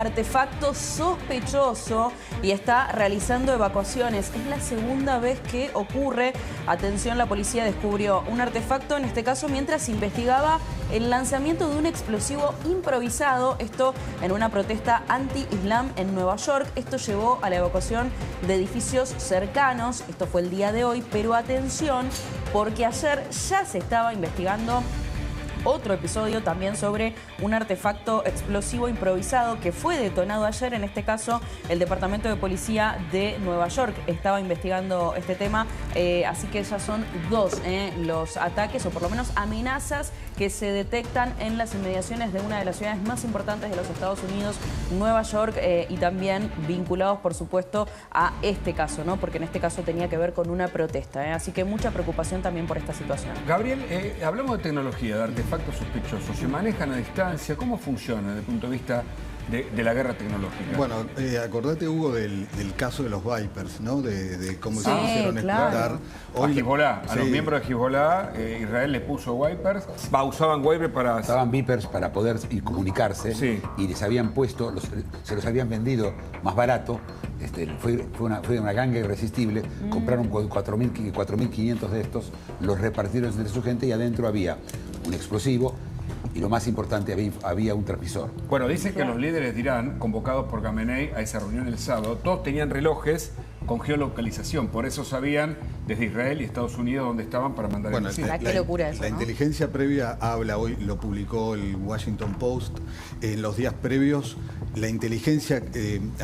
Artefacto sospechoso y está realizando evacuaciones. Es la segunda vez que ocurre. Atención, la policía descubrió un artefacto, en este caso mientras investigaba el lanzamiento de un explosivo improvisado. Esto en una protesta anti-islam en Nueva York. Esto llevó a la evacuación de edificios cercanos. Esto fue el día de hoy, pero atención, porque ayer ya se estaba investigando otro episodio también sobre un artefacto explosivo improvisado que fue detonado ayer. En este caso, el Departamento de Policía de Nueva York estaba investigando este tema. Así que ya son dos los ataques, o por lo menos amenazas, que se detectan en las inmediaciones de una de las ciudades más importantes de los Estados Unidos, Nueva York, y también vinculados, por supuesto, a este caso, ¿no? Porque en este caso tenía que ver con una protesta. Así que mucha preocupación también por esta situación. Gabriel, hablamos de tecnología, de artefactos sospechosos. ¿Se manejan a distancia? ¿Cómo funciona desde el punto de vista de la guerra tecnológica? Bueno, acordate, Hugo, del caso de los Vipers, ¿no? De cómo se hicieron explotar. Hoy, a Hezbollah, a los miembros de Hezbollah, Israel les puso Vipers. Usaban Vipers para... Usaban Vipers para poder pomunicarse. Sí. Y les habían puesto, se los habían vendido más barato. Fue una ganga irresistible. Compraron 4.500 de estos, los repartieron entre su gente y adentro había un explosivo y, lo más importante, había un transmisor. Bueno, dicen que los líderes de Irán, convocados por Khamenei a esa reunión el sábado, todos tenían relojes con geolocalización. Por eso sabían desde Israel y Estados Unidos dónde estaban para mandar el misil. Qué locura eso, La inteligencia previa habla hoy, lo publicó el Washington Post, en los días previos. La inteligencia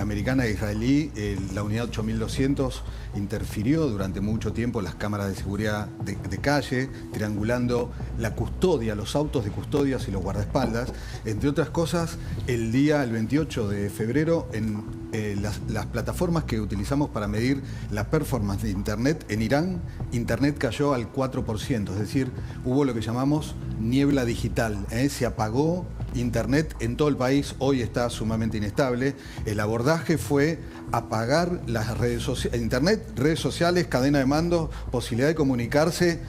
americana e israelí, la unidad 8200, interfirió durante mucho tiempo las cámaras de seguridad de calle, triangulando la custodia, los autos de custodias y los guardaespaldas. Entre otras cosas, el 28 de febrero, en las plataformas que utilizamos para medir la performance de Internet, en Irán, Internet cayó al 4%, es decir, hubo lo que llamamos niebla digital, se apagó Internet en todo el país. Hoy está sumamente inestable. El abordaje fue apagar las redes sociales, Internet, redes sociales, cadena de mando, posibilidad de comunicarse.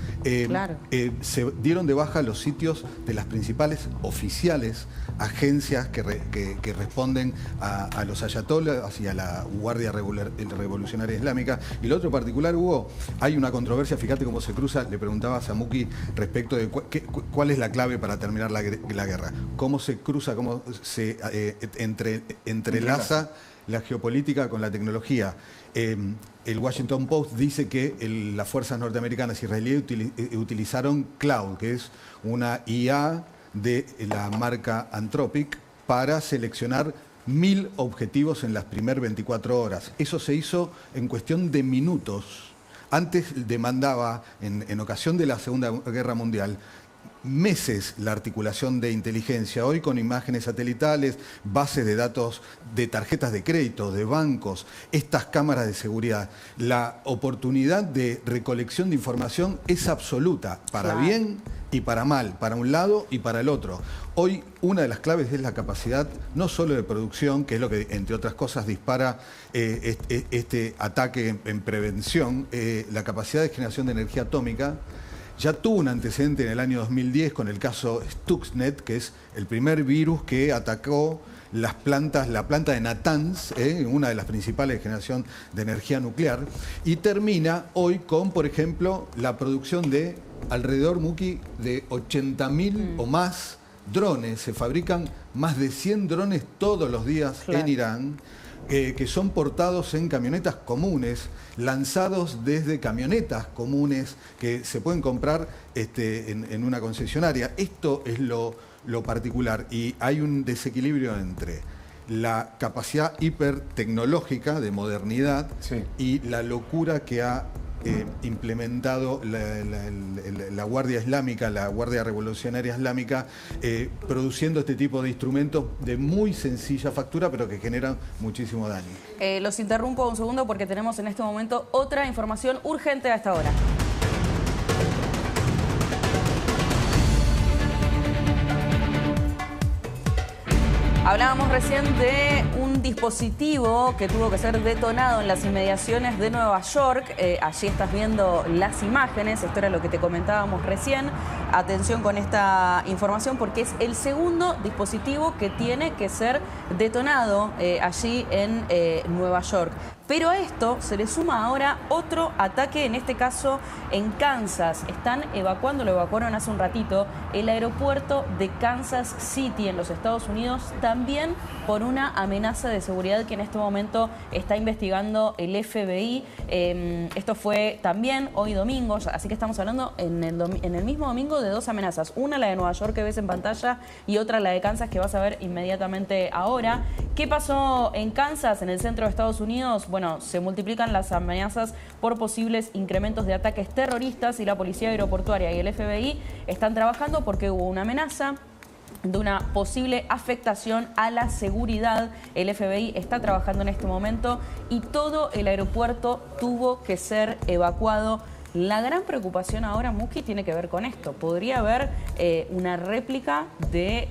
Se dieron de baja los sitios de las principales oficiales agencias que responden a los ayatolás y a la Guardia Revolucionaria Islámica. Y lo otro particular, Hugo, hay una controversia, fíjate cómo se cruza, le preguntaba a Samuki respecto de cuál es la clave para terminar la guerra. Cómo se cruza, cómo se entrelaza la geopolítica con la tecnología. El Washington Post dice que las fuerzas norteamericanas y israelíes utilizaron Cloud, que es una IA de la marca Anthropic, para seleccionar 1000 objetivos en las primeras 24 horas. Eso se hizo en cuestión de minutos. Antes demandaba, en ocasión de la Segunda Guerra Mundial, meses la articulación de inteligencia. Hoy, con imágenes satelitales, bases de datos de tarjetas de crédito, de bancos, estas cámaras de seguridad, la oportunidad de recolección de información es absoluta, para bien y para mal, para un lado y para el otro. Hoy una de las claves es la capacidad no solo de producción, que es lo que, entre otras cosas, dispara este ataque en prevención, la capacidad de generación de energía atómica. Ya tuvo un antecedente en el año 2010 con el caso Stuxnet, que es el primer virus que atacó la planta de Natanz, una de las principales de generación de energía nuclear, y termina hoy con, por ejemplo, la producción de alrededor, Muki, de 80.000 o más drones. Se fabrican más de 100 drones todos los días en Irán, que son portados en camionetas comunes, lanzados desde camionetas comunes que se pueden comprar en una concesionaria. Esto es lo particular, y hay un desequilibrio entre la capacidad hipertecnológica de modernidad y la locura que ha implementado la Guardia Islámica, la Guardia Revolucionaria Islámica, produciendo este tipo de instrumentos de muy sencilla factura, pero que generan muchísimo daño. Los interrumpo un segundo porque tenemos en este momento otra información urgente a esta hora. Hablábamos recién de un dispositivo que tuvo que ser detonado en las inmediaciones de Nueva York. Allí estás viendo las imágenes, esto era lo que te comentábamos recién. atención con esta información porque es el segundo dispositivo que tiene que ser detonado allí en Nueva York. Pero a esto se le suma ahora otro ataque, en este caso en Kansas. Están evacuando, lo evacuaron hace un ratito, el aeropuerto de Kansas City en los Estados Unidos, también por una amenaza de seguridad que en este momento está investigando el FBI. Esto fue también hoy domingo, así que estamos hablando en el mismo domingo de dos amenazas. Una, la de Nueva York que ves en pantalla, y otra, la de Kansas, que vas a ver inmediatamente ahora. ¿Qué pasó en Kansas, en el centro de Estados Unidos? Bueno, se multiplican las amenazas por posibles incrementos de ataques terroristas y la Policía Aeroportuaria y el FBI están trabajando porque hubo una amenaza de una posible afectación a la seguridad. El FBI está trabajando en este momento y todo el aeropuerto tuvo que ser evacuado. La gran preocupación ahora, Muki, tiene que ver con esto. Podría haber una réplica de,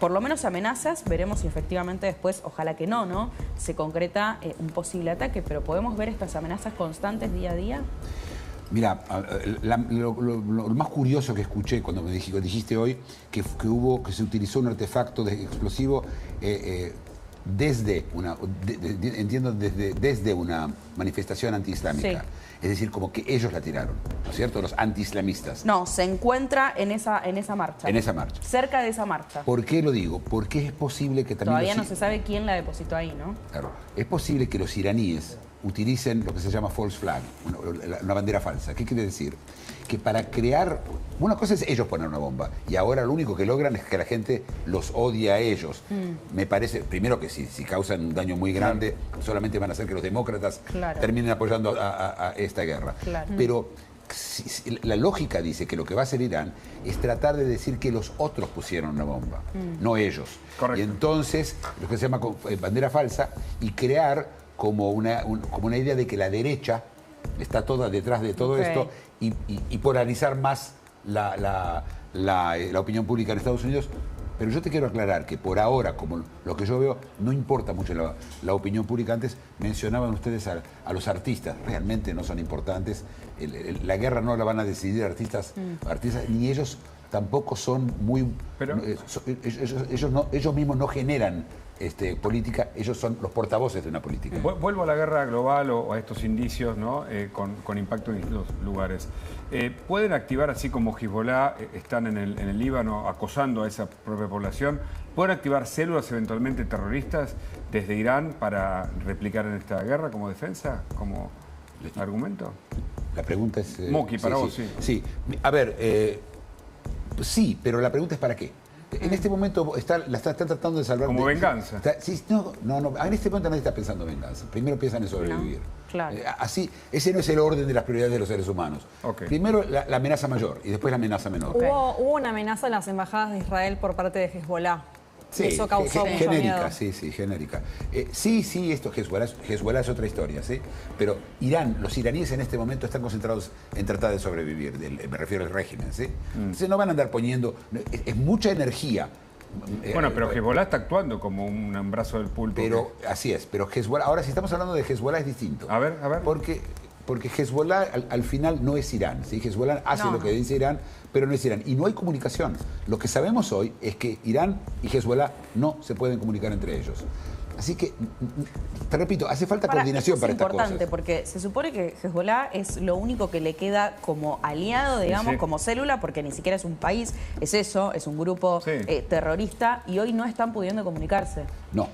por lo menos, amenazas. Veremos si efectivamente después, ojalá que no, se concreta un posible ataque, pero ¿podemos ver estas amenazas constantes día a día? Mira, lo más curioso que escuché cuando me dijiste hoy que se utilizó un artefacto explosivo desde una manifestación antiislámica. Sí. Es decir, como que ellos la tiraron, ¿no es cierto? Los antiislamistas. No, se encuentra en esa marcha. En esa marcha. Cerca de esa marcha. ¿Por qué lo digo? Porque es posible que también... Todavía no se sabe quién la depositó ahí, ¿no? Claro. Es posible que los iraníes utilicen lo que se llama false flag, una bandera falsa. ¿Qué quiere decir? Que para crear... Una cosa es ellos poner una bomba, y ahora lo único que logran es que la gente los odie a ellos. Me parece, primero, que si causan un daño muy grande, solamente van a hacer que los demócratas terminen apoyando a esta guerra. Pero la lógica dice que lo que va a hacer Irán es tratar de decir que los otros pusieron una bomba, no ellos. Correcto. Y entonces, lo que se llama bandera falsa, y crear como una idea de que la derecha está toda detrás de todo esto y polarizar más la opinión pública en Estados Unidos. Pero yo te quiero aclarar que por ahora, como lo que yo veo, no importa mucho la opinión pública. Antes mencionaban ustedes a los artistas, realmente no son importantes. La guerra no la van a decidir artistas, ni ellos tampoco son muy... Pero, ellos mismos no generan política, ellos son los portavoces de una política. Vuelvo a la guerra global o a estos indicios, ¿no? Con impacto en distintos lugares. ¿Pueden activar, así como Hezbollah están en el Líbano acosando a esa propia población, pueden activar células eventualmente terroristas desde Irán para replicar en esta guerra como defensa, como argumento? La pregunta es... Moki, para vos, sí. Sí, a ver, sí, pero la pregunta es ¿para qué? En este momento están tratando de salvar... Como venganza. No, en este momento nadie está pensando en venganza. Primero piensan en sobrevivir. No, claro. Así, ese no es el orden de las prioridades de los seres humanos. Okay. Primero la amenaza mayor y después la amenaza menor. Hubo una amenaza en las embajadas de Israel por parte de Hezbollah. Sí, eso causó mucho genérica, miedo. sí, genérica. Sí, esto Hezbollah es otra historia, ¿sí? Pero los iraníes en este momento están concentrados en tratar de sobrevivir, me refiero al régimen, ¿sí? Entonces no van a andar poniendo... Es mucha energía. Bueno, pero Hezbollah está actuando como un brazo del pulpo. Pero así es, pero Hezbollah... Ahora, si estamos hablando de Hezbollah, es distinto. A ver. Porque Hezbollah al final no es Irán, ¿sí? Hezbollah hace lo que dice Irán, pero no es Irán. Y no hay comunicación. Lo que sabemos hoy es que Irán y Hezbollah no se pueden comunicar entre ellos. Así que, te repito, hace falta coordinación para estas cosas. Es importante porque se supone que Hezbollah es lo único que le queda como aliado, digamos, como célula, porque ni siquiera es un país, es eso, es un grupo terrorista, y hoy no están pudiendo comunicarse. No.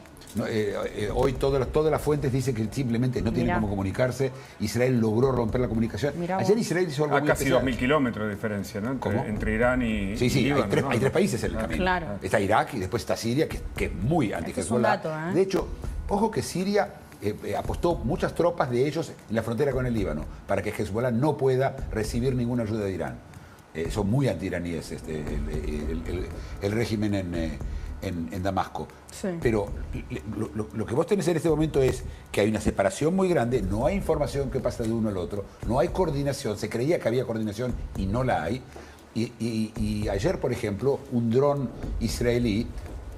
Hoy todas las fuentes dicen que simplemente no tienen cómo comunicarse. Israel logró romper la comunicación. Ayer Israel hizo algo muy casi especial. 2.000 kilómetros de diferencia, ¿no? Entre Irán y Líbano, hay tres países en el camino. Claro. Está Irak y después está Siria, que es muy anti-Hezbollah. De hecho, ojo que Siria apostó muchas tropas de ellos en la frontera con el Líbano para que Hezbollah no pueda recibir ninguna ayuda de Irán. Son muy anti-iraníes el régimen en Damasco. Sí. Pero lo que vos tenés en este momento es que hay una separación muy grande, no hay información que pasa de uno al otro, no hay coordinación, se creía que había coordinación y no la hay. Y ayer, por ejemplo, un dron israelí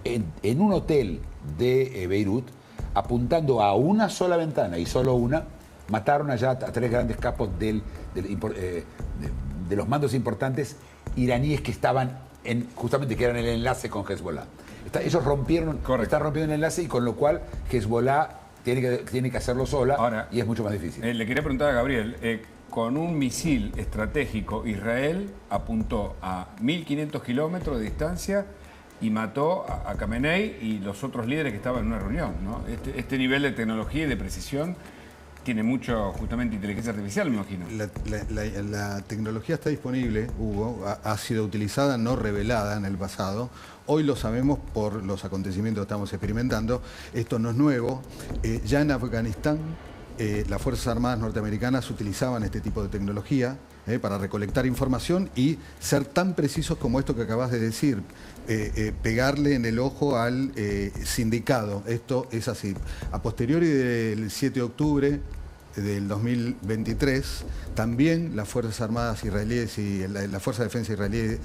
en un hotel de Beirut, apuntando a una sola ventana y solo una, mataron allá a tres grandes capos de los mandos importantes iraníes que estaban justamente que eran el enlace con Hezbollah. Ellos rompieron, están rompiendo el enlace y con lo cual Hezbollah tiene que hacerlo sola. Ahora, y es mucho más difícil. Le quería preguntar a Gabriel, con un misil estratégico, Israel apuntó a 1.500 kilómetros de distancia y mató a Khamenei y los otros líderes que estaban en una reunión, ¿no? Este nivel de tecnología y de precisión tiene mucho, justamente, inteligencia artificial, me imagino. La tecnología está disponible, Hugo, ha sido utilizada, no revelada en el pasado. Hoy lo sabemos por los acontecimientos que estamos experimentando. Esto no es nuevo. Ya en Afganistán, las Fuerzas Armadas norteamericanas utilizaban este tipo de tecnología para recolectar información y ser tan precisos como esto que acabas de decir, pegarle en el ojo al sindicado. Esto es así. A posteriori del 7 de octubre del 2023, también las Fuerzas Armadas israelíes y la Fuerza de Defensa israelí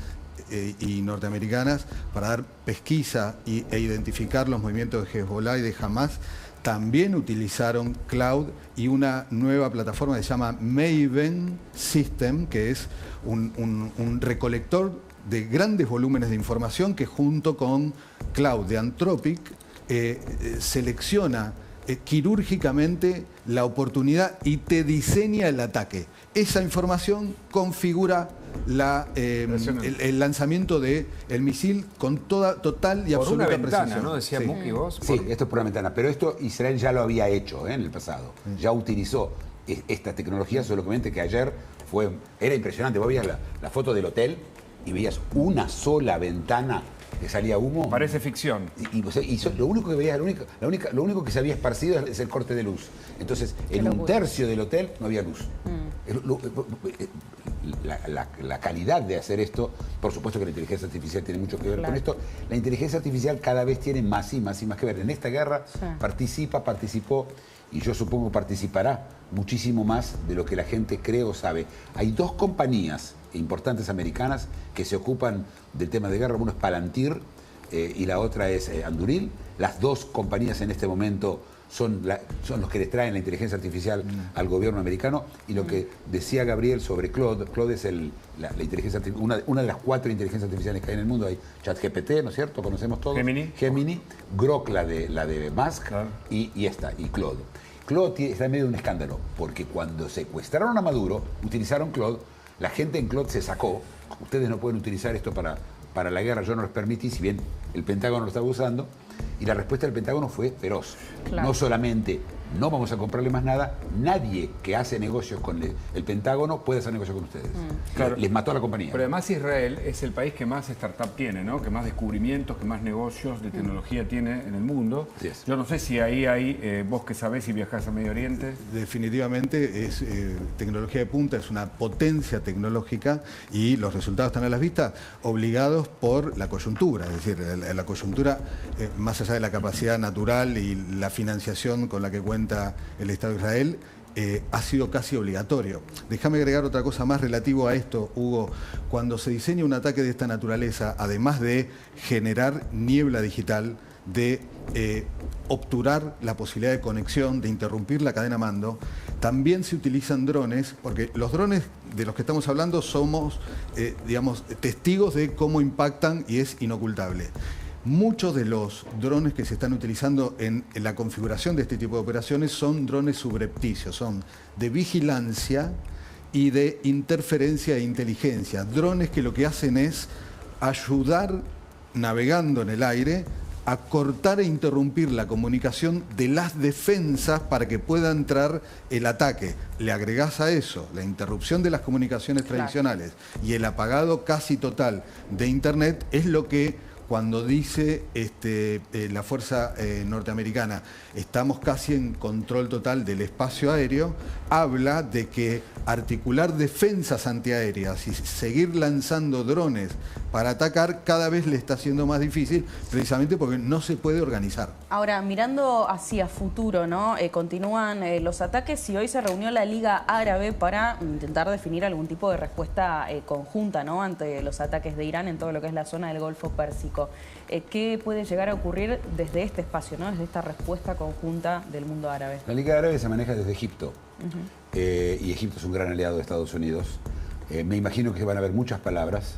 y norteamericanas, para dar pesquisa e identificar los movimientos de Hezbollah y de Hamas, también utilizaron cloud y una nueva plataforma que se llama Maven System, que es un recolector de grandes volúmenes de información que junto con cloud de Anthropic selecciona quirúrgicamente la oportunidad y te diseña el ataque. Esa información configura el lanzamiento del misil con total y absoluta por una ventana, precisión. ¿no? Decía Muki, vos. Sí, esto es por una ventana. Pero esto Israel ya lo había hecho en el pasado. Ya utilizó esta tecnología, solamente que ayer era impresionante. Vos veías la foto del hotel y veías una sola ventana que salía humo. Parece ficción. Y lo único que veías, lo único que se había esparcido es el corte de luz. Entonces, en un tercio del hotel no había luz. La calidad de hacer esto, por supuesto que la inteligencia artificial tiene mucho que ver con esto. La inteligencia artificial cada vez tiene más y más que ver. En esta guerra participó y yo supongo participará muchísimo más de lo que la gente cree o sabe. Hay dos compañías importantes americanas que se ocupan del tema de guerra. Uno es Palantir y la otra es Anduril. Las dos compañías en este momento son los que les traen la inteligencia artificial al gobierno americano. Y lo que decía Gabriel sobre Claude es la inteligencia artificial, una de las 4 inteligencias artificiales que hay en el mundo. Hay ChatGPT, ¿no es cierto? Conocemos todos. Gemini, Grok, la de Musk, claro. y Claude. Claude está en medio de un escándalo, porque cuando secuestraron a Maduro, utilizaron Claude, la gente en Claude se sacó. Ustedes no pueden utilizar esto para la guerra, yo no les permití, si bien el Pentágono lo estaba usando. Y la respuesta del Pentágono fue feroz. Claro. No solamente no vamos a comprarle más nada, nadie que hace negocios con el Pentágono puede hacer negocios con ustedes. Claro. Les mató a la compañía. Pero además Israel es el país que más startup tiene, ¿no? Que más descubrimientos, que más negocios de tecnología tiene en el mundo. Sí. Yo no sé si ahí hay, vos que sabés si viajás a Medio Oriente. Definitivamente es tecnología de punta, es una potencia tecnológica y los resultados están a las vistas, obligados por la coyuntura. Es decir, la coyuntura, más allá de la capacidad natural y la financiación con la que cuenta el Estado de Israel, ha sido casi obligatorio. Déjame agregar otra cosa más relativo a esto, Hugo. Cuando se diseña un ataque de esta naturaleza, además de generar niebla digital, de obturar la posibilidad de conexión, de interrumpir la cadena mando, también se utilizan drones, porque los drones de los que estamos hablando somos, digamos, testigos de cómo impactan y es inocultable. Muchos de los drones que se están utilizando en la configuración de este tipo de operaciones son drones subrepticios, son de vigilancia y de interferencia e inteligencia. Drones que lo que hacen es ayudar, navegando en el aire, a cortar e interrumpir la comunicación de las defensas para que pueda entrar el ataque. Le agregás a eso la interrupción de las comunicaciones tradicionales y el apagado casi total de Internet, es lo que cuando dice la fuerza norteamericana, estamos casi en control total del espacio aéreo, habla de que articular defensas antiaéreas y seguir lanzando drones para atacar cada vez le está haciendo más difícil, precisamente porque no se puede organizar. Ahora, mirando hacia futuro, ¿no? Continúan los ataques y hoy se reunió la Liga Árabe para intentar definir algún tipo de respuesta conjunta, ¿no? Ante los ataques de Irán en todo lo que es la zona del Golfo Pérsico. ¿Qué puede llegar a ocurrir desde este espacio, ¿no? Desde esta respuesta conjunta del mundo árabe? La Liga Árabe se maneja desde Egipto. Y Egipto es un gran aliado de Estados Unidos. Me imagino que van a haber muchas palabras.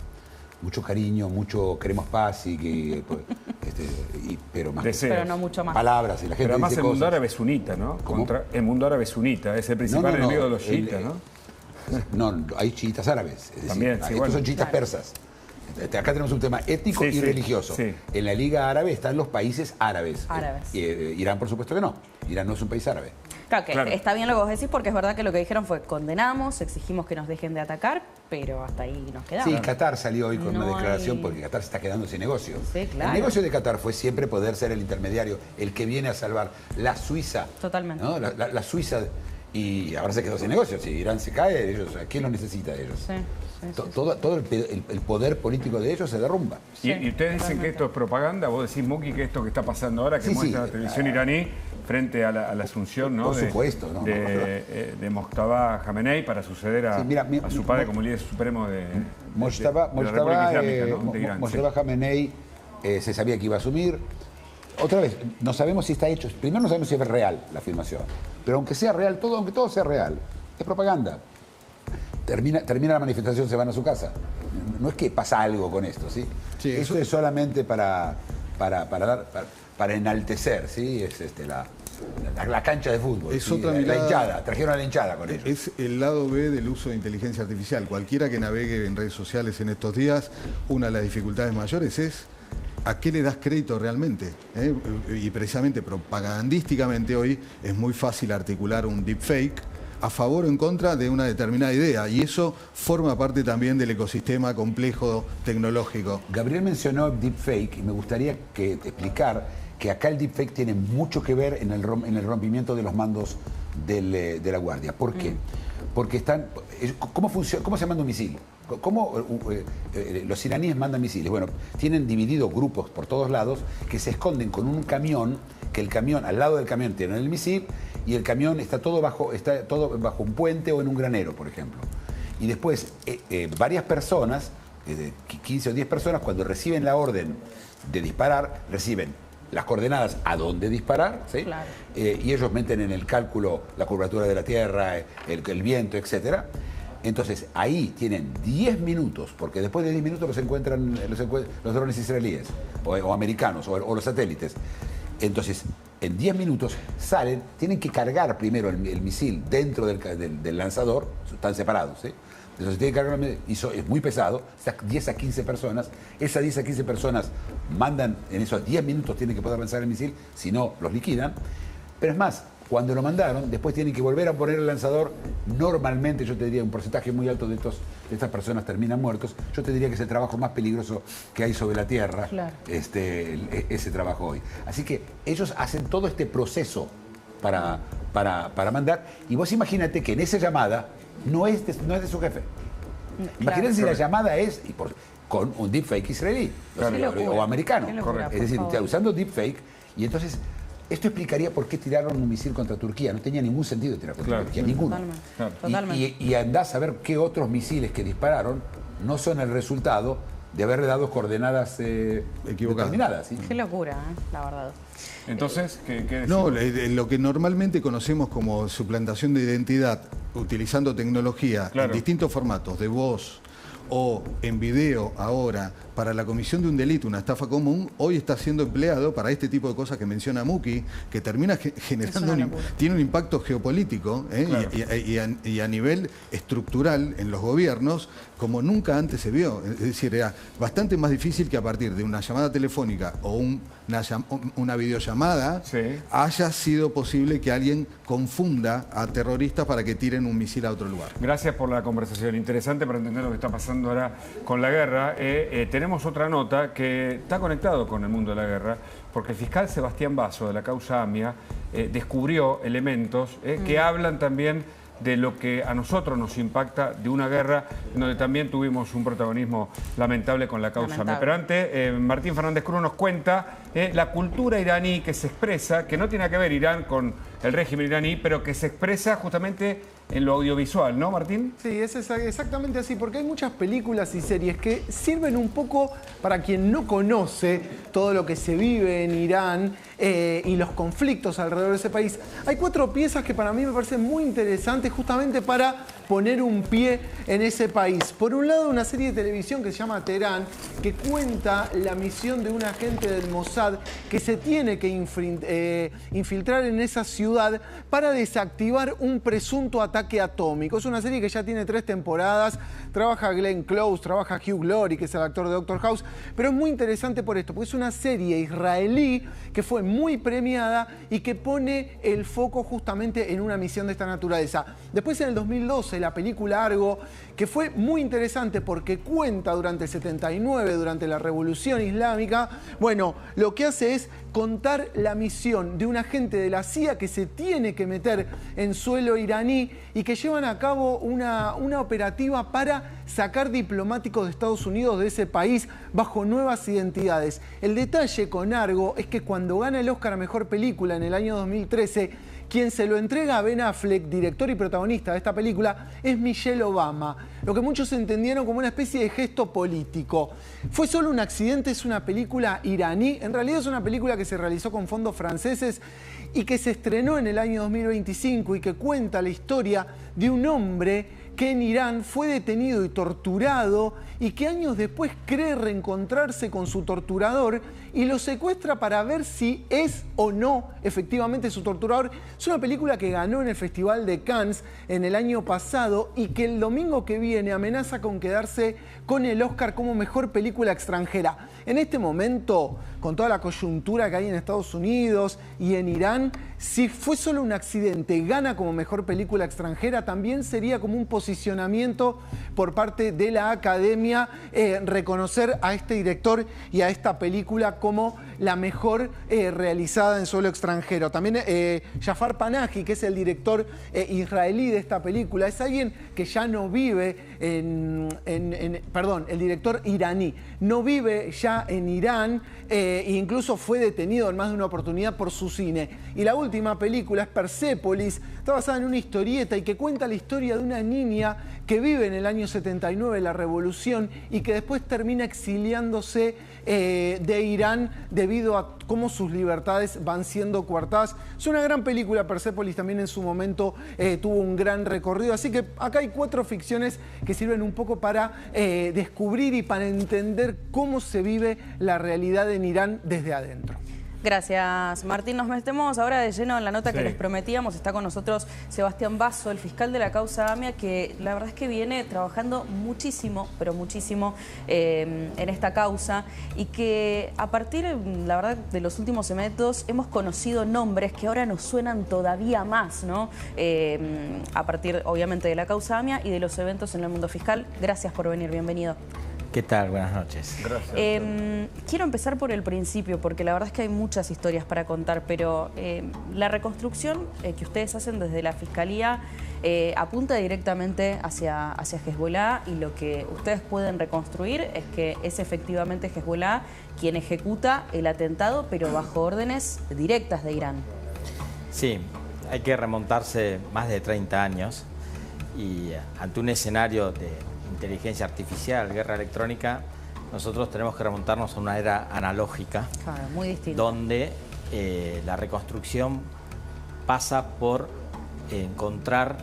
mucho cariño, mucho queremos paz pero más Deseos. Pero no mucho más. palabras y la gente Pero además dice el mundo cosas. árabe es sunita, ¿no? ¿Cómo? El mundo árabe es sunita, es el principal enemigo de los chiitas, ¿no? No, hay chiitas árabes. Es decir, También, sí, estos bueno. son chiitas persas. Acá tenemos un tema étnico Sí, y sí, religioso. sí. En la Liga Árabe están los países árabes. Árabes. Irán, por supuesto que no. Irán no es un país árabe. Claro, que Claro. está bien lo que vos decís, porque es verdad que lo que dijeron fue condenamos, exigimos que nos dejen de atacar, pero hasta ahí nos quedamos. Sí, Qatar salió hoy con No una declaración hay- porque Qatar se está quedando sin negocio. Sí, claro. El negocio de Qatar fue siempre poder ser el intermediario, el que viene a salvar la Suiza. Totalmente. ¿no? La Suiza, y ahora se quedó sin negocio. Si Irán se cae, ellos, ¿quién lo necesita de ellos? Sí, sí, sí, sí. Todo el poder político de ellos se derrumba. Sí, Y ustedes dicen totalmente. que esto es propaganda, vos decís, Muki, que esto que está pasando ahora, que Sí, muestra sí. la televisión iraní frente a la asunción, ¿no? Por supuesto, ¿no? de Mojtaba Khamenei para suceder a, Sí, mira, a su padre como líder supremo de la República Islámica, ¿no? De Irán, sí. Mojtaba Khamenei se sabía que iba a asumir. Otra vez, no sabemos si está hecho. Primero no sabemos si es real la afirmación. Pero aunque sea real, aunque todo sea real, es propaganda. Termina la manifestación, se van a su casa. No es que pasa algo con esto, ¿sí? Sí, Esto eso- es solamente para enaltecer, ¿sí? Es la cancha de fútbol. Es ¿sí? otra La mirada- hinchada, trajeron a la hinchada con ellos. Es el lado B del uso de inteligencia artificial. Cualquiera que navegue en redes sociales en estos días, una de las dificultades mayores es a qué le das crédito realmente. Y precisamente propagandísticamente hoy es muy fácil articular un deepfake a favor o en contra de una determinada idea. Y eso forma parte también del ecosistema complejo tecnológico. Gabriel mencionó deepfake y me gustaría explicar que acá el deepfake tiene mucho que ver en el rompimiento de los mandos de la Guardia. ¿Por qué? Porque ¿cómo se manda un misil? ¿Cómo los iraníes mandan misiles? Bueno, tienen divididos grupos por todos lados que se esconden con un camión, que el camión, al lado del camión tienen el misil y el camión está todo bajo un puente o en un granero, por ejemplo. Y después varias personas, 15 o 10 personas, cuando reciben la orden de disparar, reciben las coordenadas a dónde disparar, ¿sí? Claro. Y ellos meten en el cálculo la curvatura de la Tierra, el viento, etcétera. Entonces, ahí tienen 10 minutos, porque después de 10 minutos los encuentran los drones israelíes, o americanos, o los satélites. Entonces, en 10 minutos salen, tienen que cargar primero el misil dentro del lanzador, están separados, ¿sí? Entonces tienen que cargar, y es muy pesado, 10 a 15 personas. Esas 10 a 15 personas mandan, en esos 10 minutos tienen que poder lanzar el misil, si no, los liquidan. Pero es más, cuando lo mandaron, después tienen que volver a poner el lanzador. Normalmente, yo te diría, un porcentaje muy alto de estas personas terminan muertos. Yo te diría que es el trabajo más peligroso que hay sobre la Tierra, Claro. ese trabajo hoy. Así que ellos hacen todo este proceso para mandar. Y vos imagínate que en esa llamada no es de su jefe. Imagínate si la llamada es con un deepfake israelí Claro. Qué locura, o americano. qué locura, Es por decir, favor. usando deepfake. Y entonces, esto explicaría por qué tiraron un misil contra Turquía. No tenía ningún sentido tirar contra Claro. Turquía, ninguno. Totalmente. Claro. Totalmente. Y andás a ver qué otros misiles que dispararon no son el resultado de haberle dado coordenadas Equivocadas. determinadas. ¿sí? Qué locura, la verdad. Entonces, ¿qué decimos? No, lo que normalmente conocemos como suplantación de identidad, utilizando tecnología Claro. en distintos formatos, de voz o en video ahora, para la comisión de un delito, una estafa común, hoy está siendo empleado para este tipo de cosas que menciona Muki, que termina generando una locura. tiene un impacto geopolítico Claro. y a nivel estructural en los gobiernos como nunca antes se vio. Es decir, era bastante más difícil que a partir de una llamada telefónica o una videollamada Sí. haya sido posible que alguien confunda a terroristas para que tiren un misil a otro lugar. Gracias por la conversación. Interesante para entender lo que está pasando ahora con la guerra. Tenemos otra nota que está conectado con el mundo de la guerra, porque el fiscal Sebastián Basso, de la causa AMIA, descubrió elementos que hablan también de lo que a nosotros nos impacta de una guerra donde también tuvimos un protagonismo lamentable con la causa AMIA. Pero antes, Martín Fernández Cruz nos cuenta la cultura iraní que se expresa, que no tiene que ver Irán con el régimen iraní, pero que se expresa justamente en lo audiovisual, ¿no, Martín? Sí, es exactamente así, porque hay muchas películas y series que sirven un poco para quien no conoce todo lo que se vive en Irán y los conflictos alrededor de ese país. Hay 4 piezas que para mí me parecen muy interesantes justamente para poner un pie en ese país. Por un lado, una serie de televisión que se llama Teherán, que cuenta la misión de un agente del Mossad que se tiene que infiltrar en esa ciudad para desactivar un presunto ataque atómico. Es una serie que ya tiene 3 temporadas, trabaja Glenn Close, trabaja Hugh Laurie, que es el actor de Doctor House, pero es muy interesante por esto, porque es una serie israelí que fue muy premiada y que pone el foco justamente en una misión de esta naturaleza. Después, en el 2012, la película Argo, que fue muy interesante porque cuenta durante el 79, durante la Revolución Islámica. Bueno, lo que hace es contar la misión de un agente de la CIA que se tiene que meter en suelo iraní y que llevan a cabo una operativa para sacar diplomáticos de Estados Unidos de ese país bajo nuevas identidades. El detalle con Argo es que cuando gana el Oscar a Mejor Película en el año 2013, quien se lo entrega a Ben Affleck, director y protagonista de esta película, es Michelle Obama, lo que muchos entendieron como una especie de gesto político. Fue solo un accidente, es una película iraní, en realidad es una película que se realizó con fondos franceses y que se estrenó en el año 2025 y que cuenta la historia de un hombre que en Irán fue detenido y torturado y que años después cree reencontrarse con su torturador y lo secuestra para ver si es o no efectivamente su torturador. Es una película que ganó en el Festival de Cannes en el año pasado y que el domingo que viene amenaza con quedarse con el Oscar como Mejor Película Extranjera. En este momento, con toda la coyuntura que hay en Estados Unidos y en Irán, si fue solo un accidente, gana como Mejor Película Extranjera, también sería como un posicionamiento por parte de la Academia reconocer a este director y a esta película como la mejor realizada en suelo extranjero. También Jafar Panahi, que es el director israelí de esta película, es alguien que ya no vive perdón, el director iraní, no vive ya en Irán e incluso fue detenido en más de una oportunidad por su cine. Y la última película es Persépolis, está basada en una historieta y que cuenta la historia de una niña que vive en el año 79, la revolución, y que después termina exiliándose de Irán debido a cómo sus libertades van siendo coartadas. Es una gran película, Persépolis también en su momento tuvo un gran recorrido, así que acá hay 4 ficciones que sirven un poco para descubrir y para entender cómo se vive la realidad en Irán desde adentro. Gracias, Martín. Nos metemos ahora de lleno en la nota que les prometíamos. Está con nosotros Sebastián Basso, el fiscal de la causa AMIA, que la verdad es que viene trabajando muchísimo, pero muchísimo en esta causa y que a partir, la verdad, de los últimos eventos hemos conocido nombres que ahora nos suenan todavía más, ¿no? A partir, obviamente, de la causa AMIA y de los eventos en el mundo fiscal. Gracias por venir, bienvenido. ¿Qué tal? Buenas noches. Gracias. Quiero empezar por el principio, porque la verdad es que hay muchas historias para contar, pero la reconstrucción que ustedes hacen desde la Fiscalía apunta directamente hacia Hezbollah, y lo que ustedes pueden reconstruir es que es efectivamente Hezbollah quien ejecuta el atentado, pero bajo órdenes directas de Irán. Sí, hay que remontarse más de 30 años y ante un escenario de inteligencia artificial, guerra electrónica, nosotros tenemos que remontarnos a una era analógica, Claro, muy distinto. donde la reconstrucción pasa por encontrar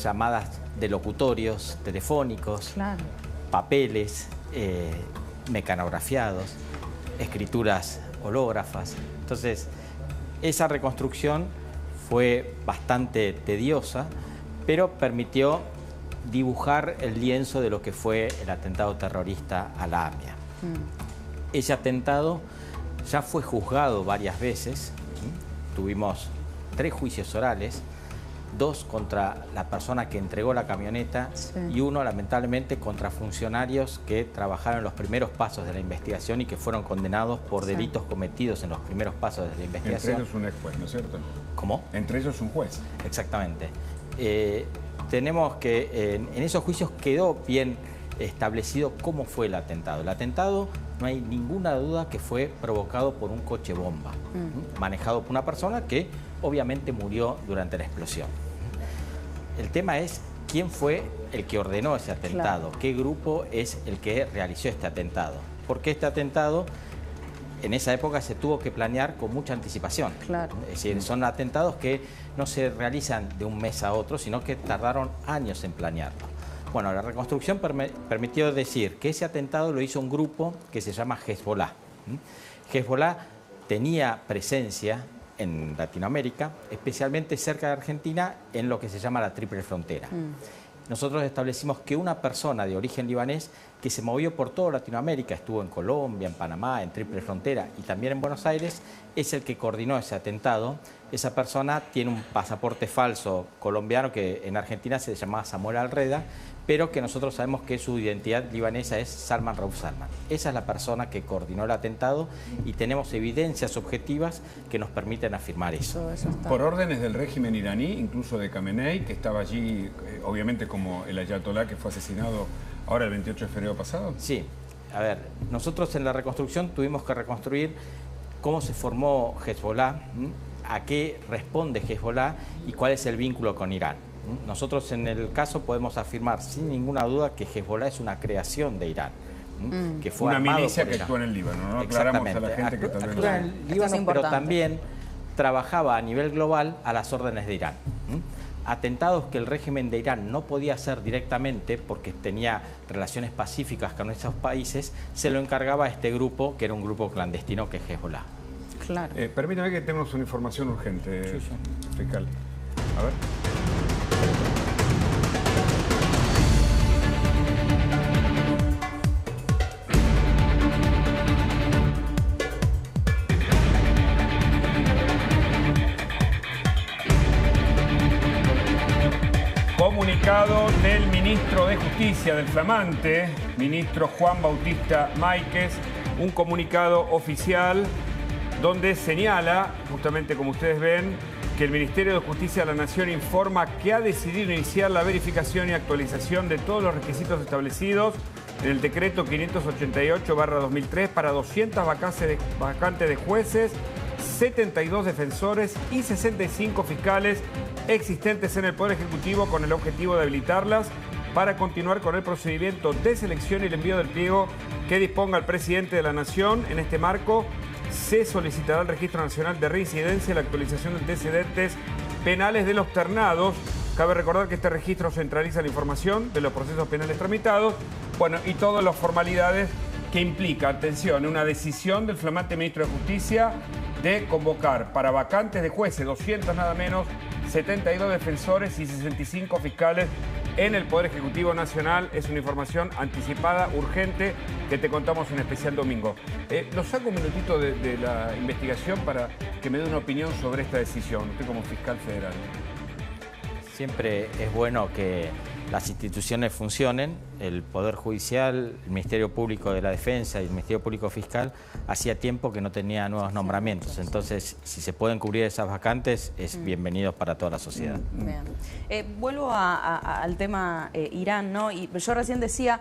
llamadas de locutorios telefónicos, Claro. papeles mecanografiados, escrituras hológrafas. Entonces, esa reconstrucción fue bastante tediosa, pero permitió dibujar el lienzo de lo que fue el atentado terrorista a la AMIA. Ese atentado ya fue juzgado varias veces. Tuvimos 3 juicios orales, 2 contra la persona que entregó la camioneta y 1, lamentablemente, contra funcionarios que trabajaron en los primeros pasos de la investigación y que fueron condenados por delitos cometidos en los primeros pasos de la investigación. Entre ellos un ex juez, ¿no es cierto? ¿Cómo? Entre ellos un juez. Exactamente. Tenemos que, en esos juicios quedó bien establecido cómo fue el atentado. El atentado, no hay ninguna duda que fue provocado por un coche bomba, manejado por una persona que obviamente murió durante la explosión. el tema es quién fue el que ordenó ese atentado, qué grupo es el que realizó este atentado. Porque este atentado en esa época se tuvo que planear con mucha anticipación. Claro. Es decir, son atentados que no se realizan de un mes a otro, sino que tardaron años en planearlo. Bueno, la reconstrucción permitió decir que ese atentado lo hizo un grupo que se llama Hezbollah. Hezbollah tenía presencia en Latinoamérica, especialmente cerca de Argentina, en lo que se llama la Triple Frontera. Nosotros establecimos que una persona de origen libanés que se movió por toda Latinoamérica, estuvo en Colombia, en Panamá, en Triple Frontera y también en Buenos Aires, es el que coordinó ese atentado. Esa persona tiene un pasaporte falso colombiano que en Argentina se llamaba Samuel Alreda, pero que nosotros sabemos que su identidad libanesa es Salman Rauf Salman. Esa es la persona que coordinó el atentado y tenemos evidencias objetivas que nos permiten afirmar eso. Por órdenes del régimen iraní, incluso de Khamenei, que estaba allí, obviamente como el ayatolá que fue asesinado ahora el 28 de febrero pasado. Sí, a ver, nosotros en la reconstrucción tuvimos que reconstruir cómo se formó Hezbollah, a qué responde Hezbollah y cuál es el vínculo con Irán. Nosotros en el caso podemos afirmar sin ninguna duda que Hezbollah es una creación de Irán. Que fue una milicia que Irán. actúa en el Líbano, ¿no? Aclaramos a la gente que tal vez actúa en el Líbano, pero también trabajaba a nivel global a las órdenes de Irán. Atentados que el régimen de Irán no podía hacer directamente porque tenía relaciones pacíficas con esos países, se lo encargaba a este grupo, que era un grupo clandestino que es Hezbollah. Claro. Permítame que tenemos una información urgente, fiscal. A ver. Comunicado del ministro de Justicia, del flamante ministro Juan Bautista Máiquez, un comunicado oficial donde señala, justamente como ustedes ven, que el Ministerio de Justicia de la Nación informa que ha decidido iniciar la verificación y actualización de todos los requisitos establecidos en el decreto 588/2003 para 200 vacantes de jueces, 72 defensores y 65 fiscales existentes en el Poder Ejecutivo con el objetivo de habilitarlas para continuar con el procedimiento de selección y el envío del pliego que disponga el presidente de la Nación. En este marco se solicitará al Registro Nacional de Reincidencia la actualización de antecedentes penales de los ternados. Cabe recordar que este registro centraliza la información de los procesos penales tramitados, bueno, y todas las formalidades que implica, atención, una decisión del flamante ministro de Justicia de convocar para vacantes de jueces, 200 nada menos, 72 defensores y 65 fiscales en el Poder Ejecutivo Nacional. Es una información anticipada, urgente, que te contamos en especial domingo. Nos saco un minutito de la investigación para que me dé una opinión sobre esta decisión, usted como fiscal federal. Siempre es bueno que las instituciones funcionen. El Poder Judicial, el Ministerio Público de la Defensa y el Ministerio Público Fiscal hacía tiempo que no tenía nuevos nombramientos. Entonces, si se pueden cubrir esas vacantes, es bienvenido para toda la sociedad. Bien. Vuelvo al tema Irán, ¿no? Y yo recién decía,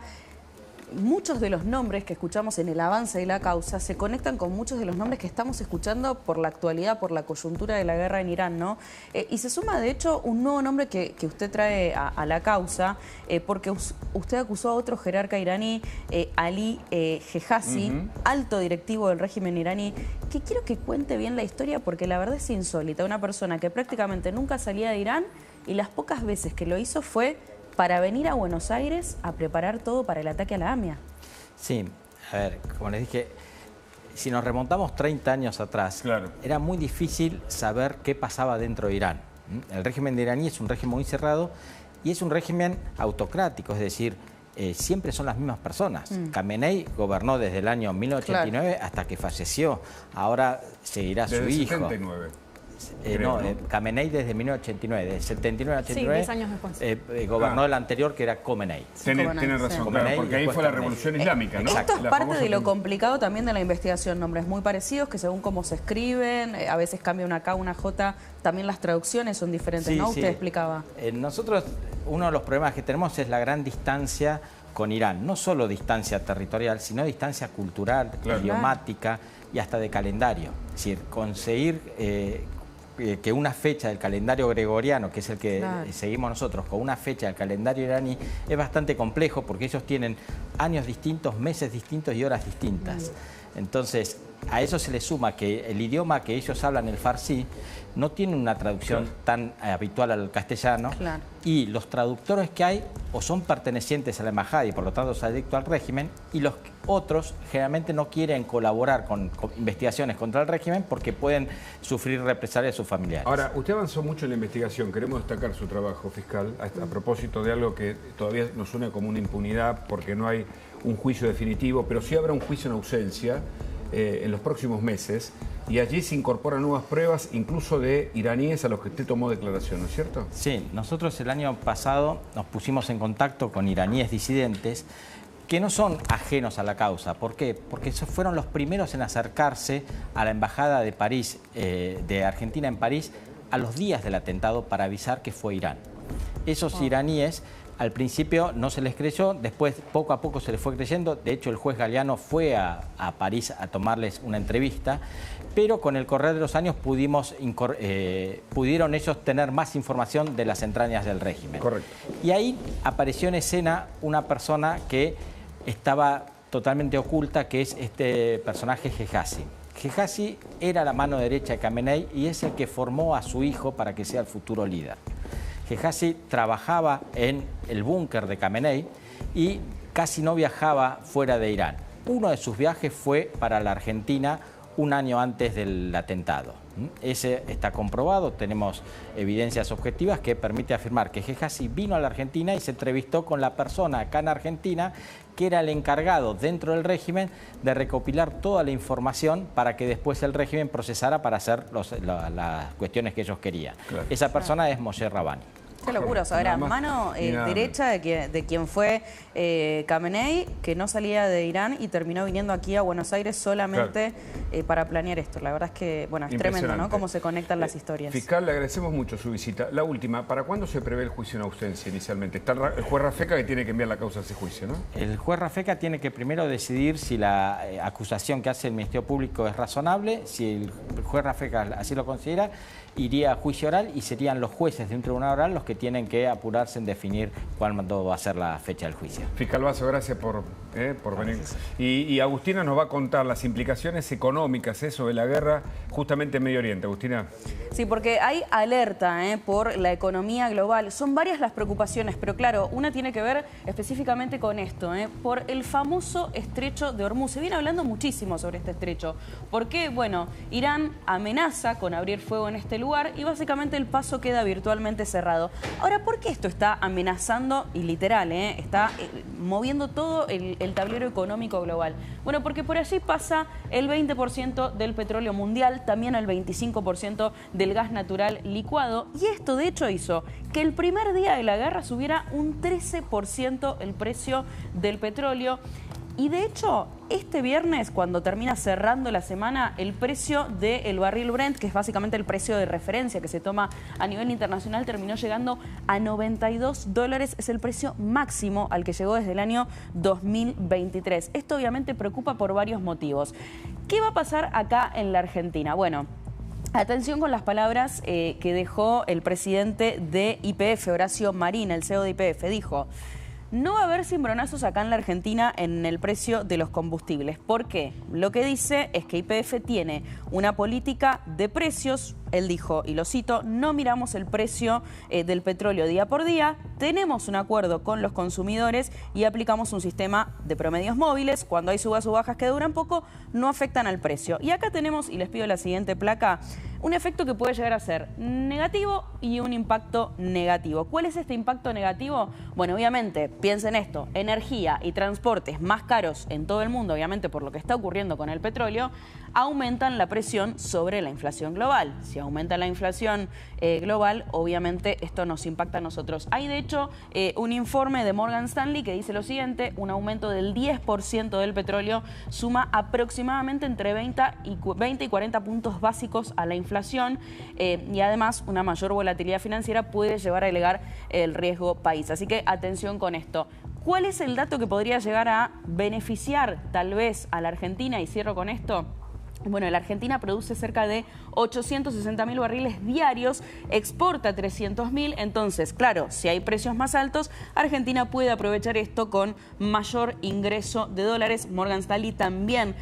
muchos de los nombres que escuchamos en el avance de la causa se conectan con muchos de los nombres que estamos escuchando por la actualidad, por la coyuntura de la guerra en Irán, ¿no? Y se suma, de hecho, un nuevo nombre que usted trae a la causa, porque usted acusó a otro jerarca iraní, Ali Gehazi, alto directivo del régimen iraní, que quiero que cuente bien la historia porque la verdad es insólita. Una persona que prácticamente nunca salía de Irán y las pocas veces que lo hizo fue para venir a Buenos Aires a preparar todo para el ataque a la AMIA. Sí, a ver, como les dije, si nos remontamos 30 años atrás, era muy difícil saber qué pasaba dentro de Irán. El régimen de iraní es un régimen muy cerrado y es un régimen autocrático, es decir, siempre son las mismas personas. Khamenei gobernó desde el año 1989 hasta que falleció. Ahora seguirá su hijo. 79. No, Khamenei desde 1989, desde 79 a 89, sí, 10 años después. Gobernó el anterior que era Khomeini. Tiene razón, claro, porque ahí fue la revolución islámica, ¿no? Esto es parte de lo complicado también de la investigación, nombres muy parecidos que según cómo se escriben, a veces cambia una K, una J, también las traducciones son diferentes, ¿no? Usted explicaba. Nosotros, uno de los problemas que tenemos es la gran distancia con Irán, no solo distancia territorial, sino distancia cultural, idiomática y hasta de calendario. Es decir, conseguir que una fecha del calendario gregoriano, que es el que Claro. seguimos nosotros, con una fecha del calendario iraní, es bastante complejo porque ellos tienen años distintos, meses distintos y horas distintas. Entonces, a eso se le suma que el idioma que ellos hablan, el farsi, no tiene una traducción tan habitual al castellano. Claro. Y los traductores que hay o son pertenecientes a la embajada y por lo tanto son adictos al régimen, y los otros generalmente no quieren colaborar con investigaciones contra el régimen porque pueden sufrir represalias de sus familiares. Ahora, usted avanzó mucho en la investigación. Queremos destacar su trabajo fiscal a propósito de algo que todavía nos suena como una impunidad porque no hay un juicio definitivo, pero sí habrá un juicio en ausencia en los próximos meses, y allí se incorporan nuevas pruebas, incluso de iraníes a los que usted tomó declaración, ¿no es cierto? Sí, nosotros el año pasado nos pusimos en contacto con iraníes disidentes que no son ajenos a la causa. ¿Por qué? Porque esos fueron los primeros en acercarse a la embajada de París, de Argentina en París, a los días del atentado para avisar que fue Irán. Esos iraníes al principio no se les creyó, después poco a poco se les fue creyendo. De hecho, el juez Galeano fue a París a tomarles una entrevista, pero con el correr de los años pudieron ellos tener más información de las entrañas del régimen. Correcto. Y ahí apareció en escena una persona que estaba totalmente oculta, que es este personaje Gejazi. Gejazi era la mano derecha de Khamenei y es el que formó a su hijo para que sea el futuro líder. Gejazi trabajaba en el búnker de Khamenei y casi no viajaba fuera de Irán. Uno de sus viajes fue para la Argentina un año antes del atentado. Ese está comprobado, tenemos evidencias objetivas que permite afirmar que Gejazi vino a la Argentina y se entrevistó con la persona acá en Argentina que era el encargado dentro del régimen de recopilar toda la información para que después el régimen procesara para hacer las cuestiones que ellos querían. Claro. Esa persona es Moshe Rabani. Qué locura, o sea, era Nada más mano y nada derecha de quien fue Khamenei, que no salía de Irán y terminó viniendo aquí a Buenos Aires solamente para planear esto. La verdad es que, bueno, es tremendo, ¿no? Impresionante. Cómo se conectan las historias. Fiscal, le agradecemos mucho su visita. La última, ¿para cuándo se prevé el juicio en ausencia inicialmente? Está el juez Rafeca que tiene que enviar la causa a ese juicio, ¿no? El juez Rafeca tiene que primero decidir si la acusación que hace el Ministerio Público es razonable. Si el juez Rafeca así lo considera, iría a juicio oral y serían los jueces de un tribunal oral los que tienen que apurarse en definir cuándo va a ser la fecha del juicio. Fiscal Basso, gracias por venir. Y Agustina nos va a contar las implicaciones económicas sobre la guerra justamente en Medio Oriente. Agustina. Sí, porque hay alerta por la economía global. Son varias las preocupaciones, pero claro, una tiene que ver específicamente con esto, por el famoso estrecho de Hormuz. Se viene hablando muchísimo sobre este estrecho. Porque, bueno, Irán amenaza con abrir fuego en este lugar y básicamente el paso queda virtualmente cerrado. Ahora, ¿por qué esto está amenazando, y literal, está moviendo todo el tablero económico global? Bueno, porque por allí pasa el 20% del petróleo mundial, también el 25% del gas natural licuado, y esto de hecho hizo que el primer día de la guerra subiera un 13% el precio del petróleo. Y de hecho, este viernes, cuando termina cerrando la semana, el precio del barril Brent, que es básicamente el precio de referencia que se toma a nivel internacional, terminó llegando a $92. Es el precio máximo al que llegó desde el año 2023. Esto obviamente preocupa por varios motivos. ¿Qué va a pasar acá en la Argentina? Bueno, atención con las palabras que dejó el presidente de YPF, Horacio Marín, el CEO de YPF. Dijo: no va a haber cimbronazos acá en la Argentina en el precio de los combustibles. ¿Por qué? Lo que dice es que YPF tiene una política de precios. Él dijo, y lo cito: no miramos el precio del petróleo día por día, tenemos un acuerdo con los consumidores y aplicamos un sistema de promedios móviles. Cuando hay subas o bajas que duran poco, no afectan al precio. Y acá tenemos, y les pido la siguiente placa, un efecto que puede llegar a ser negativo y un impacto negativo. ¿Cuál es este impacto negativo? Bueno, obviamente, piensen esto: energía y transportes más caros en todo el mundo, obviamente por lo que está ocurriendo con el petróleo, aumentan la presión sobre la inflación global. Si aumenta la inflación global, obviamente esto nos impacta a nosotros. Hay de hecho un informe de Morgan Stanley que dice lo siguiente: un aumento del 10% del petróleo suma aproximadamente entre 20 y 40 puntos básicos a la inflación, y además una mayor volatilidad financiera puede llevar a elevar el riesgo país. Así que atención con esto. ¿Cuál es el dato que podría llegar a beneficiar tal vez a la Argentina? Y cierro con esto. Bueno, la Argentina produce cerca de 860.000 barriles diarios, exporta 300.000, entonces, claro, si hay precios más altos, Argentina puede aprovechar esto con mayor ingreso de dólares. Morgan Stanley también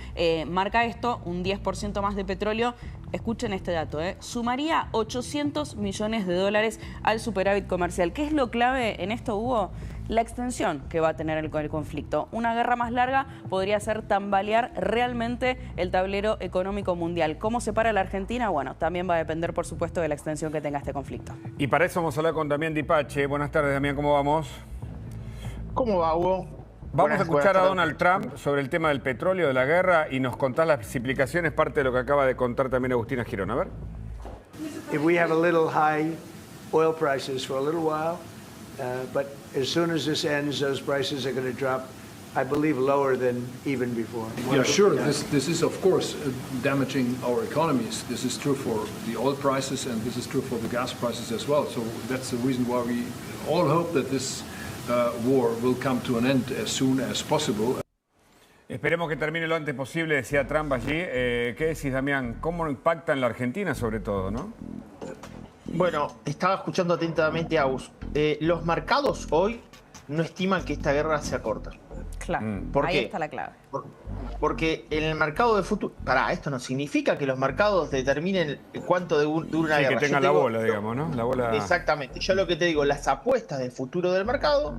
marca esto, un 10% más de petróleo. Escuchen este dato, sumaría 800 millones de dólares al superávit comercial. ¿Qué es lo clave en esto, Hugo? La extensión que va a tener el conflicto. Una guerra más larga podría hacer tambalear realmente el tablero económico mundial. ¿Cómo se para la Argentina? Bueno, también va a depender, por supuesto, de la extensión que tenga este conflicto. Y para eso vamos a hablar con Damián Dipache. Buenas tardes, Damián, ¿cómo vamos? ¿Cómo va, Hugo? Vamos a escuchar a Donald Trump sobre el tema del petróleo, de la guerra, y nos contás las implicaciones, parte de lo que acaba de contar también Agustina Girón. A ver. If we have a little high oil prices for a little while, but as soon as this ends, those prices are going to drop, I believe, lower than even before. Yeah, sure. This is, of course, damaging our economies. This is true for the oil prices, and this is true for the gas prices as well. So that's the reason why we all hope that this war will come to an end as soon as possible. Esperemos que termine lo antes posible, decía Trump allí. ¿Qué decís, Damián? ¿Cómo impacta en la Argentina, sobre todo, no? Bueno, estaba escuchando atentamente a Agus. Los mercados hoy no estiman que esta guerra sea corta. Claro, ¿Por ahí qué? está la clave. Porque en el mercado de futuro... esto no significa que los mercados determinen cuánto dura una guerra. Que tengan la bola, digamos, ¿no? La bola... Exactamente. Yo lo que te digo, las apuestas del futuro del mercado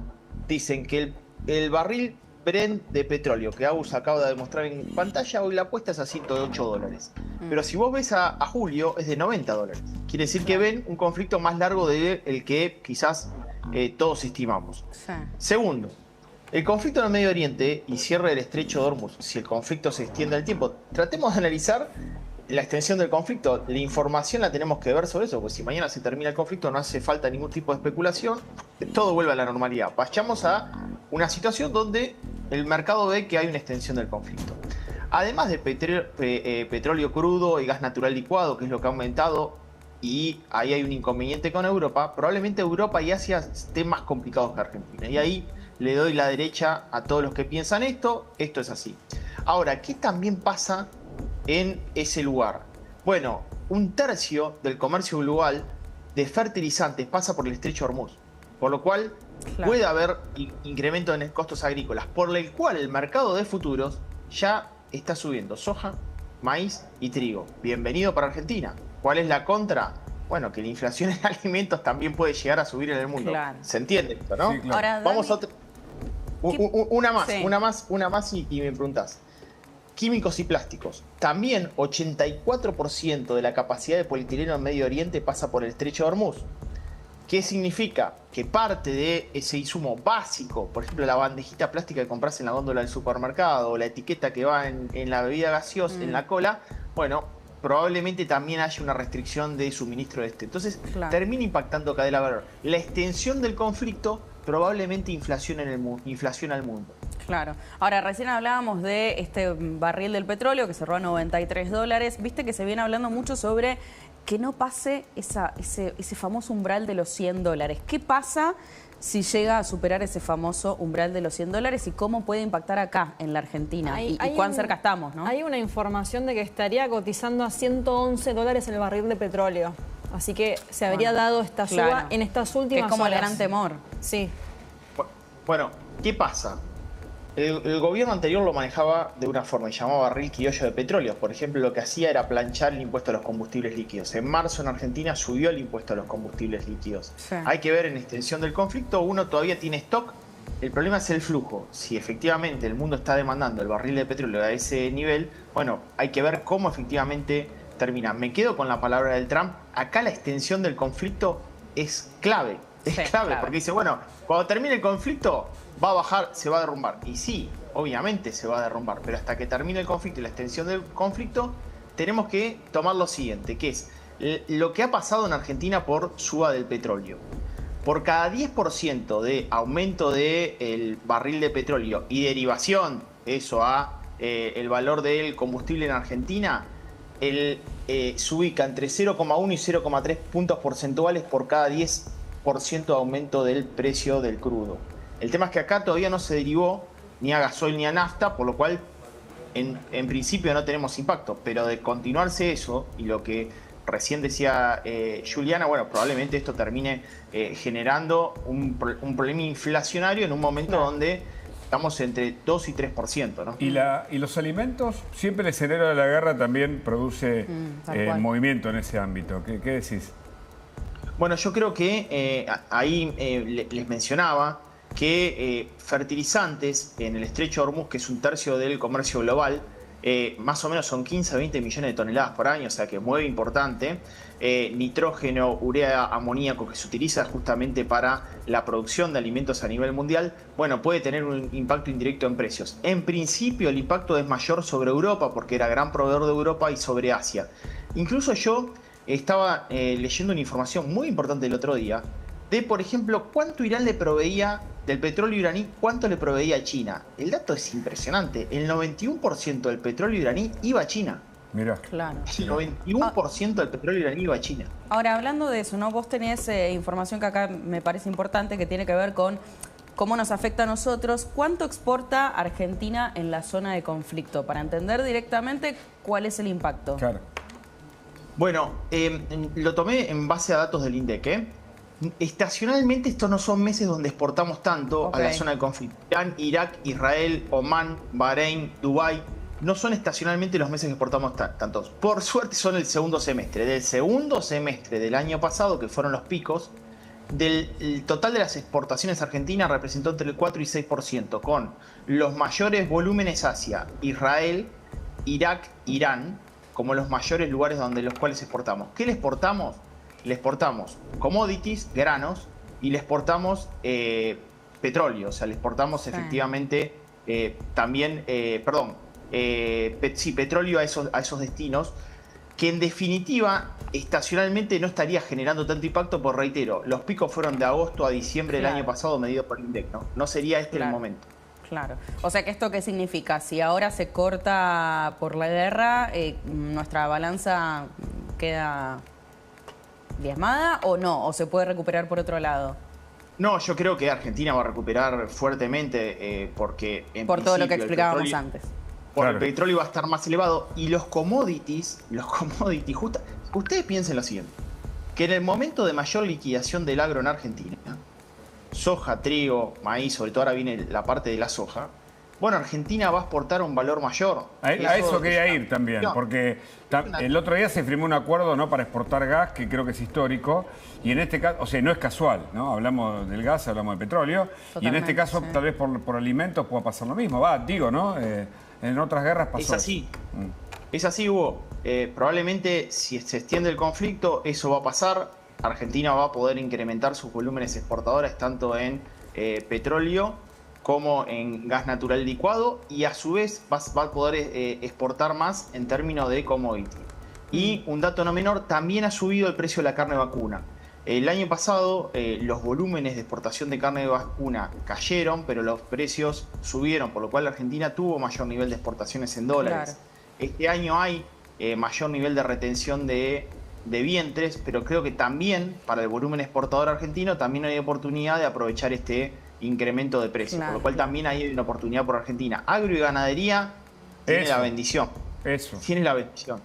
dicen que el barril Brent de petróleo que Agus acaba de demostrar en pantalla, hoy la apuesta es a $108. Pero si vos ves a julio, es de $90. Quiere decir que ven un conflicto más largo del que quizás todos estimamos. Sí. Segundo, el conflicto en el Medio Oriente y cierre del estrecho de Hormuz, si el conflicto se extiende al tiempo, tratemos de analizar la extensión del conflicto. La información la tenemos que ver sobre eso, porque si mañana se termina el conflicto no hace falta ningún tipo de especulación, todo vuelve a la normalidad. Vayamos a una situación donde el mercado ve que hay una extensión del conflicto. Además de petróleo crudo y gas natural licuado, que es lo que ha aumentado, y ahí hay un inconveniente con Europa, probablemente Europa y Asia estén más complicados que Argentina. Y ahí le doy la derecha a todos los que piensan esto es así. Ahora, ¿qué también pasa en ese lugar? Bueno, 1/3 del comercio global de fertilizantes pasa por el estrecho de Hormuz, por lo cual puede haber incremento en costos agrícolas, por el cual el mercado de futuros ya está subiendo soja, maíz y trigo. Bienvenido para Argentina. ¿Cuál es la contra? Bueno, que la inflación en alimentos también puede llegar a subir en el mundo. Claro. ¿Se entiende esto, no? Sí, claro. Ahora, Vamos a otra. Una más Sí. y me preguntás. Químicos y plásticos. También 84% de la capacidad de polietileno en Medio Oriente pasa por el estrecho de Hormuz. ¿Qué significa? Que parte de ese insumo básico, por ejemplo la bandejita plástica que compras en la góndola del supermercado, o la etiqueta que va en la bebida gaseosa, en la cola, bueno, probablemente también haya una restricción de suministro de Entonces, termina impactando cadena de valor. La extensión del conflicto probablemente inflaciona al mundo. Claro. Ahora, recién hablábamos de este barril del petróleo que cerró a $93. Viste que se viene hablando mucho sobre que no pase ese famoso umbral de los $100. ¿Qué pasa si llega a superar ese famoso umbral de los $100 y cómo puede impactar acá en la Argentina? ¿Y cuán cerca estamos, no? Hay una información de que estaría cotizando a $111 el barril de petróleo. Así que se habría dado esta suba en estas últimas horas. Que es como el gran temor. Sí. Bueno, ¿qué pasa? El gobierno anterior lo manejaba de una forma y llamaba barril criollo de petróleo. Por ejemplo, lo que hacía era planchar el impuesto a los combustibles líquidos. En marzo en Argentina subió el impuesto a los combustibles líquidos. Sí. Hay que ver en extensión del conflicto, uno todavía tiene stock. El problema es el flujo. Si efectivamente el mundo está demandando el barril de petróleo a ese nivel, bueno, hay que ver cómo efectivamente termina. Me quedo con la palabra del Trump. Acá la extensión del conflicto es clave. Es clave, porque dice, bueno, cuando termine el conflicto va a bajar, se va a derrumbar. Y sí, obviamente se va a derrumbar, pero hasta que termine el conflicto y la extensión del conflicto, tenemos que tomar lo siguiente, que es lo que ha pasado en Argentina por suba del petróleo. Por cada 10% de aumento del barril de petróleo y derivación, eso a el valor del combustible en Argentina, se ubica entre 0,1 y 0,3 puntos porcentuales por cada 10% de aumento del precio del crudo. El tema es que acá todavía no se derivó ni a gasoil ni a nafta, por lo cual en principio no tenemos impacto, pero de continuarse eso, y lo que recién decía Juliana, bueno, probablemente esto termine generando un problema inflacionario en un momento donde estamos entre 2 y 3%, ¿no? Y los alimentos, siempre el escenario de la guerra también produce movimiento en ese ámbito. ¿Qué decís? Bueno, yo creo que ahí les mencionaba que fertilizantes en el estrecho de Hormuz, que es un tercio del comercio global, más o menos son 15 a 20 millones de toneladas por año, o sea que mueve importante. Nitrógeno, urea, amoníaco, que se utiliza justamente para la producción de alimentos a nivel mundial, bueno, puede tener un impacto indirecto en precios. En principio el impacto es mayor sobre Europa, porque era gran proveedor de Europa, y sobre Asia. Incluso yo estaba leyendo una información muy importante el otro día de, por ejemplo, cuánto Irán le proveía del petróleo iraní, cuánto le proveía a China. El dato es impresionante. El 91% del petróleo iraní iba a China. Mirá. Claro. El 91% del petróleo iraní iba a China. Ahora, hablando de eso, ¿no? Vos tenés información que acá me parece importante, que tiene que ver con cómo nos afecta a nosotros. ¿Cuánto exporta Argentina en la zona de conflicto? Para entender directamente cuál es el impacto. Claro. Bueno, lo tomé en base a datos del INDEC. Estacionalmente estos no son meses donde exportamos tanto a la zona de conflicto. Irán, Irak, Israel, Omán, Bahrein, Dubái, no son estacionalmente los meses que exportamos tantos. Por suerte son el segundo semestre. Del segundo semestre del año pasado, que fueron los picos, el total de las exportaciones argentinas representó entre el 4 y 6%, con los mayores volúmenes hacia Israel, Irak, Irán, como los mayores lugares donde los cuales exportamos. ¿Qué le exportamos? Le exportamos commodities, granos, y le exportamos petróleo. O sea, le exportamos efectivamente también, petróleo a esos destinos, que en definitiva estacionalmente no estaría generando tanto impacto, por reitero, los picos fueron de agosto a diciembre del año pasado, medido por el INDEC, ¿no? No sería el momento. Claro. O sea, que ¿esto qué significa? Si ahora se corta por la guerra, ¿nuestra balanza queda diezmada o no? ¿O se puede recuperar por otro lado? No, yo creo que Argentina va a recuperar fuertemente porque... por todo lo que explicábamos antes. Porque el petróleo va a estar más elevado, y los commodities, ustedes piensen lo siguiente, que en el momento de mayor liquidación del agro en Argentina, soja, trigo, maíz, sobre todo ahora viene la parte de la soja, bueno, Argentina va a exportar un valor mayor. A eso quería ir también, porque el otro día se firmó un acuerdo, ¿no?, para exportar gas, que creo que es histórico, y en este caso, o sea, no es casual, ¿no? Hablamos del gas, hablamos del petróleo, y en este caso, tal vez por alimentos pueda pasar lo mismo, ¿no? En otras guerras pasó. Es así. Es así, Hugo. Probablemente, si se extiende el conflicto, eso va a pasar. Argentina va a poder incrementar sus volúmenes exportadores tanto en petróleo como en gas natural licuado, y a su vez va a poder exportar más en términos de commodity. Y un dato no menor, también ha subido el precio de la carne vacuna. El año pasado los volúmenes de exportación de carne de vacuna cayeron, pero los precios subieron, por lo cual la Argentina tuvo mayor nivel de exportaciones en dólares. Claro. Este año hay mayor nivel de retención de vientres, pero creo que también para el volumen exportador argentino también hay oportunidad de aprovechar este incremento de precios, por lo cual también hay una oportunidad por Argentina. Agro y ganadería tiene la bendición. Tiene la bendición.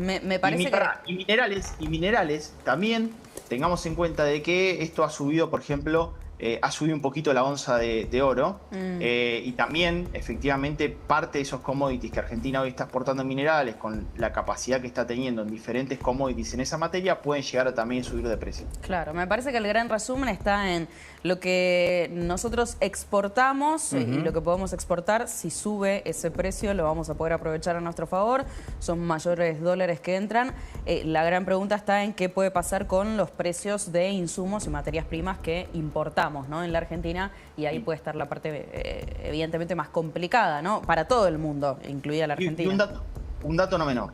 Me parece y minerales también. Tengamos en cuenta de que esto ha subido, por ejemplo, ha subido un poquito la onza de oro, y también, efectivamente, parte de esos commodities que Argentina hoy está exportando en minerales, con la capacidad que está teniendo en diferentes commodities en esa materia, pueden llegar a también subir de precio. Claro, me parece que el gran resumen está en lo que nosotros exportamos y lo que podemos exportar. Si sube ese precio, lo vamos a poder aprovechar a nuestro favor. Son mayores dólares que entran. La gran pregunta está en qué puede pasar con los precios de insumos y materias primas que importamos, ¿no?, en la Argentina, y ahí puede estar la parte evidentemente más complicada, ¿no?, para todo el mundo, incluida la Argentina. Y un dato no menor,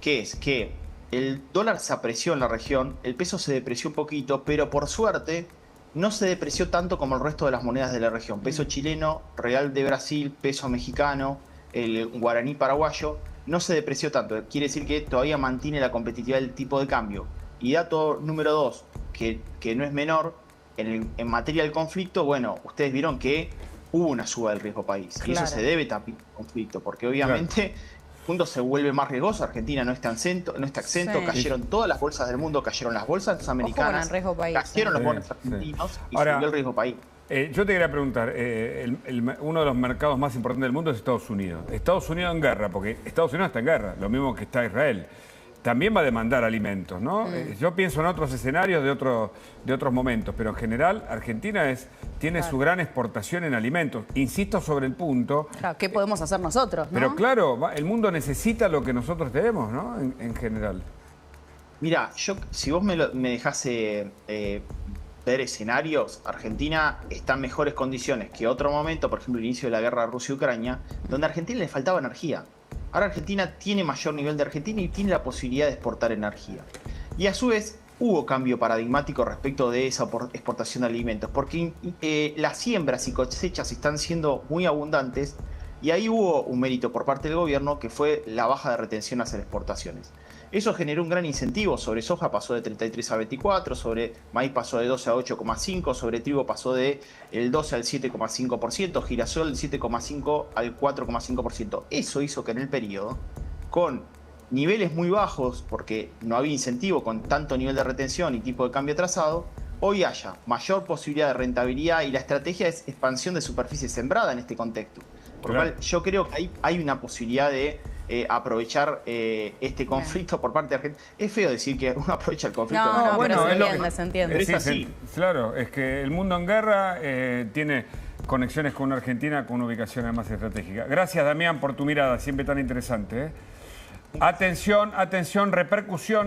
que es que el dólar se apreció en la región, el peso se depreció un poquito, pero por suerte no se depreció tanto como el resto de las monedas de la región. Peso chileno, real de Brasil, peso mexicano, el guaraní paraguayo, no se depreció tanto. Quiere decir que todavía mantiene la competitividad del tipo de cambio. Y dato número 2, que no es menor, en materia del conflicto, bueno, ustedes vieron que hubo una suba del riesgo país. Claro. Y eso se debe también al conflicto, porque obviamente el mundo se vuelve más riesgoso. Argentina no está exento, Sí. cayeron todas las bolsas del mundo, cayeron las bolsas americanas, el riesgo país, cayeron los Sí, bonos sí. argentinos y Ahora, subió el riesgo país. Yo te quería preguntar, uno de los mercados más importantes del mundo es Estados Unidos. Estados Unidos en guerra, porque Estados Unidos está en guerra, lo mismo que está Israel. También va a demandar alimentos, ¿no? Yo pienso en otros escenarios de otros momentos, pero en general Argentina tiene su gran exportación en alimentos. Insisto sobre el punto. Claro, ¿qué podemos hacer nosotros, no? Pero claro, el mundo necesita lo que nosotros tenemos, ¿no? En general. Mira, si vos me dejás ver escenarios, Argentina está en mejores condiciones que otro momento, por ejemplo, el inicio de la guerra Rusia-Ucrania, donde a Argentina le faltaba energía. Ahora Argentina tiene mayor nivel de Argentina y tiene la posibilidad de exportar energía. Y a su vez hubo cambio paradigmático respecto de esa exportación de alimentos, porque las siembras y cosechas están siendo muy abundantes y ahí hubo un mérito por parte del gobierno que fue la baja de retención hacia las exportaciones. Eso generó un gran incentivo. Sobre soja pasó de 33 a 24, sobre maíz pasó de 12 a 8,5, sobre trigo pasó de el 12 al 7,5%, girasol del 7,5 al 4,5%. Eso hizo que en el periodo, con niveles muy bajos, porque no había incentivo con tanto nivel de retención y tipo de cambio atrasado, hoy haya mayor posibilidad de rentabilidad y la estrategia es expansión de superficie sembrada en este contexto. Por lo cual yo creo que hay una posibilidad de aprovechar este conflicto por parte de Argentina. Es feo decir que uno aprovecha el conflicto. No, bueno, pero se entiende. Es así. Claro, es que el mundo en guerra tiene conexiones con Argentina con una ubicación además estratégica. Gracias, Damián, por tu mirada, siempre tan interesante. Atención, repercusión.